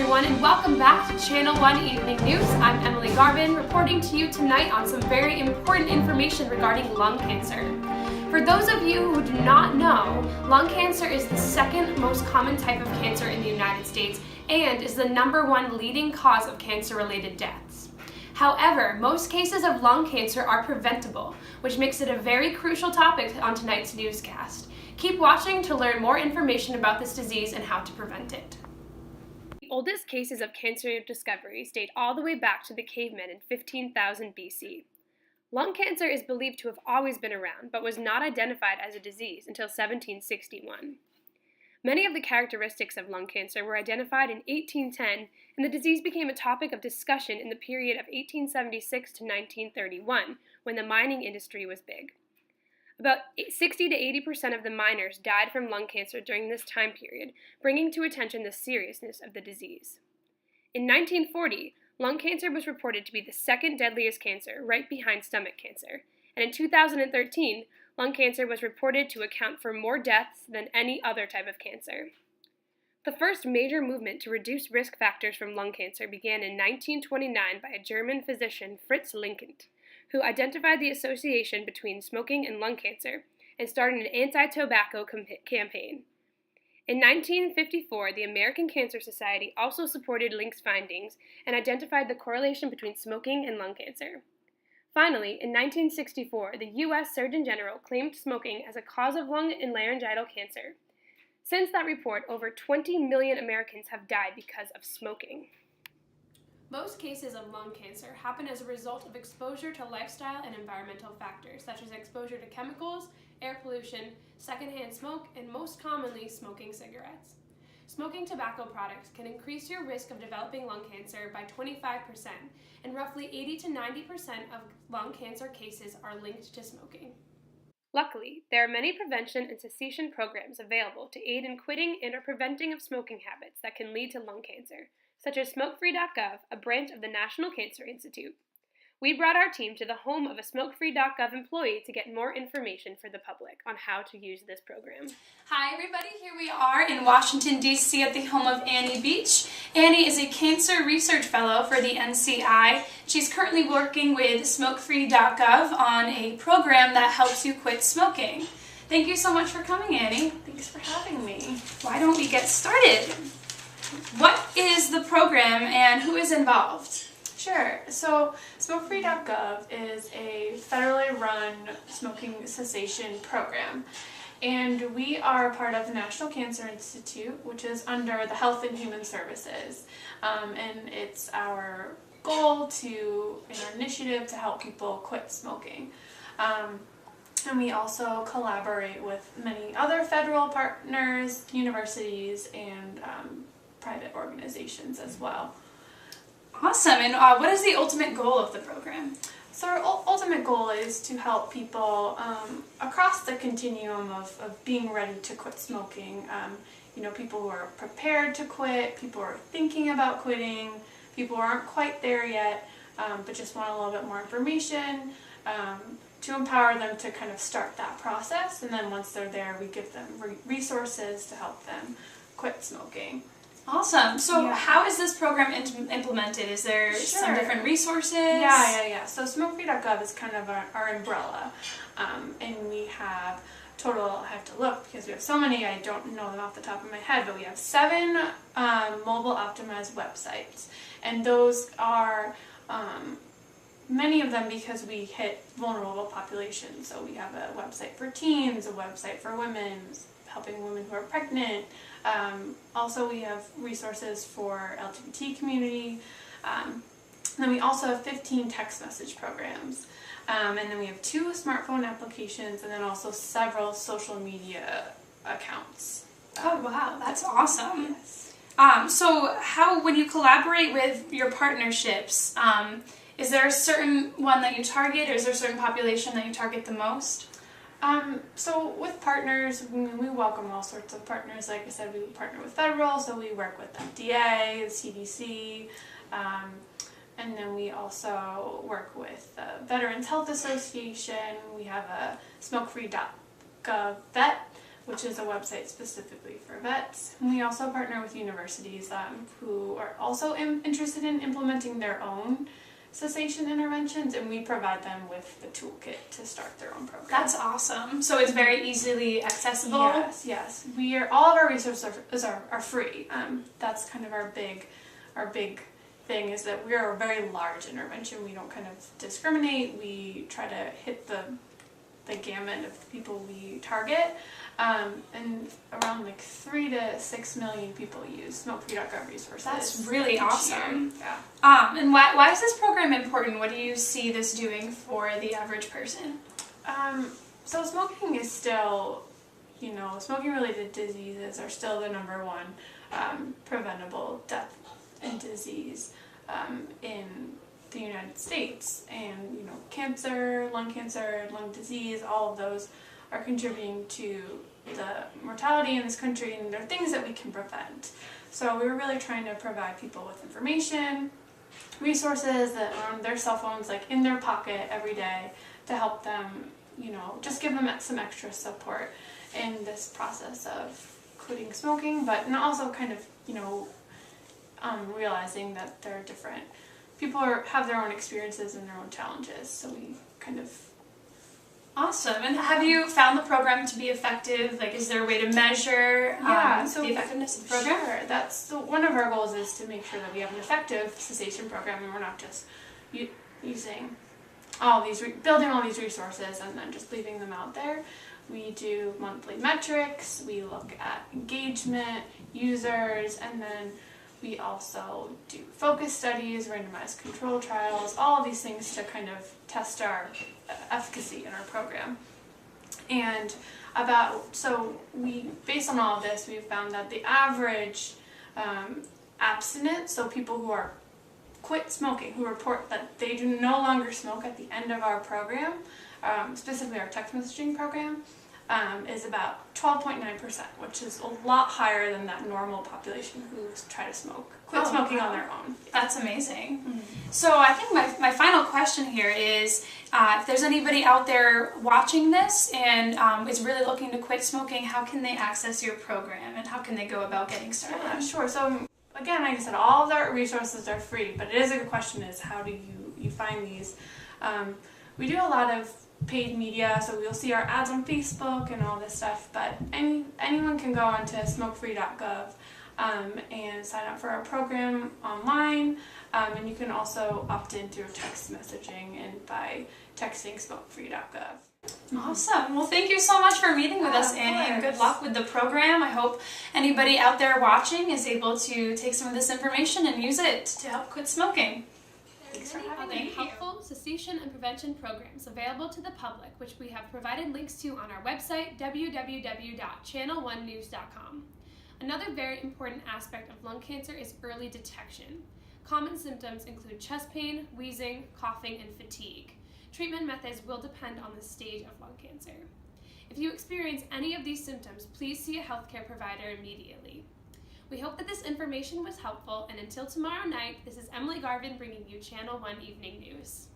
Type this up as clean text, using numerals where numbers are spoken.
everyone, and welcome back to Channel 1 Evening News. I'm Emily Garven, reporting to you tonight on some very important information regarding lung cancer. For those of you who do not know, lung cancer is the second most common type of cancer in the United States and is the #1 leading cause of cancer-related deaths. However, most cases of lung cancer are preventable, which makes it a very crucial topic on tonight's newscast. Keep watching to learn more information about this disease and how to prevent it. The oldest cases of cancer discovery date all the way back to the cavemen in 15,000 BC. Lung cancer is believed to have always been around, but was not identified as a disease until 1761. Many of the characteristics of lung cancer were identified in 1810, and the disease became a topic of discussion in the period of 1876 to 1931, when the mining industry was big. About 60 to 80% of the miners died from lung cancer during this time period, bringing to attention the seriousness of the disease. In 1940, lung cancer was reported to be the second deadliest cancer, right behind stomach cancer, and in 2013, lung cancer was reported to account for more deaths than any other type of cancer. The first major movement to reduce risk factors from lung cancer began in 1929 by a German physician, Fritz Linkent, who identified the association between smoking and lung cancer and started an anti-tobacco campaign. In 1954, the American Cancer Society also supported Link's findings and identified the correlation between smoking and lung cancer. Finally, in 1964, the U.S. Surgeon General claimed smoking as a cause of lung and laryngeal cancer. Since that report, over 20 million Americans have died because of smoking. Most cases of lung cancer happen as a result of exposure to lifestyle and environmental factors, such as exposure to chemicals, air pollution, secondhand smoke, and most commonly, smoking cigarettes. Smoking tobacco products can increase your risk of developing lung cancer by 25%, and roughly 80 to 90% of lung cancer cases are linked to smoking. Luckily, there are many prevention and cessation programs available to aid in quitting and or preventing of smoking habits that can lead to lung cancer, such as smokefree.gov, a branch of the National Cancer Institute. We brought our team to the home of a smokefree.gov employee to get more information for the public on how to use this program. Hi everybody, here we are in Washington, D.C. at the home of Annie Beach. Annie is a cancer research fellow for the NCI. She's currently working with smokefree.gov on a program that helps you quit smoking. Thank you so much for coming, Annie. Thanks for having me. Why don't we get started? What is the program and who is involved? Sure. So smokefree.gov is a federally run smoking cessation program. And we are part of the National Cancer Institute, which is under the Health and Human Services. And it's our goal in our initiative to help people quit smoking. And we also collaborate with many other federal partners, universities, and private organizations as well. Awesome. And what is the ultimate goal of the program? So our ultimate goal is to help people across the continuum of being ready to quit smoking. People who are prepared to quit, people who are thinking about quitting, people who aren't quite there yet, but just want a little bit more information to empower them to kind of start that process. And then once they're there, we give them resources to help them quit smoking. Awesome. So how is this program implemented? Is there some different resources? Yeah. So smokefree.gov is kind of our umbrella. And we have I have to look because we have so many, I don't know them off the top of my head, but we have 7 mobile optimized websites. And those are many of them because we hit vulnerable populations. So we have a website for teens, a website for women, helping women who are pregnant. Also, we have resources for LGBT community. Then we also have 15 text message programs. And then we have 2 smartphone applications and then also several social media accounts. Oh, wow. That's awesome. Yes. So when you collaborate with your partnerships, is there a certain one that you target, or is there a certain population that you target the most? So with partners, we welcome all sorts of partners. Like I said, we partner with federal, so we work with FDA, the CDC, and then we also work with the Veterans Health Association. We have a smokefree.gov vet, which is a website specifically for vets. And we also partner with universities who are also interested in implementing their own cessation interventions, and we provide them with the toolkit to start their own program. That's awesome. So it's very easily accessible? Yes. All of our resources are free. That's kind of our big thing, is that we are a very large intervention. We don't kind of discriminate. We try to hit the gamut of people we target. And around like 3 to 6 million people use smokefree.gov resources. That's really awesome. Yeah. And why is this program important? What do you see this doing for the average person? So smoking is still, smoking-related diseases are still the number one preventable death and disease in the United States. And, cancer, lung disease, all of those are contributing to the mortality in this country, and there are things that we can prevent. So we were really trying to provide people with information, resources that are on their cell phones, like in their pocket every day, to help them, just give them some extra support in this process of quitting smoking, but and also kind of, realizing that there are different people have their own experiences and their own challenges. So we kind of. Awesome. And have you found the program to be effective? Like, is there a way to measure the effectiveness of the program? Sure. That's one of our goals, is to make sure that we have an effective cessation program, and we're not just using building all these resources and then just leaving them out there. We do monthly metrics. We look at engagement, users, and then we also do focus studies, randomized control trials, all of these things to kind of test our efficacy in our program. And based on all of this, we've found that the average abstinent, so people who are quit smoking, who report that they do no longer smoke at the end of our program, specifically our text messaging program, is about 12.9%, which is a lot higher than that normal population who try to quit smoking on their own. That's amazing. Mm-hmm. So I think my final question here is, if there's anybody out there watching this and is really looking to quit smoking, how can they access your program, and how can they go about getting started? Yeah, sure. So again, like I said, all of our resources are free, but it is a good question, is how do you find these? We do a lot of paid media, so we'll see our ads on Facebook and all this stuff, but anyone can go onto smokefree.gov and sign up for our program online, and you can also opt in through text messaging and by texting smokefree.gov. Awesome. Well, thank you so much for meeting with us, Annie, and good luck with the program. I hope anybody out there watching is able to take some of this information and use it to help quit smoking. Thanks for having me. Helpful cessation and prevention programs available to the public, which we have provided links to on our website, www.channel1news.com. Another very important aspect of lung cancer is early detection. Common symptoms include chest pain, wheezing, coughing, and fatigue. Treatment methods will depend on the stage of lung cancer. If you experience any of these symptoms, please see a healthcare provider immediately. We hope that this information was helpful, and until tomorrow night, this is Emily Garven bringing you Channel 1 Evening News.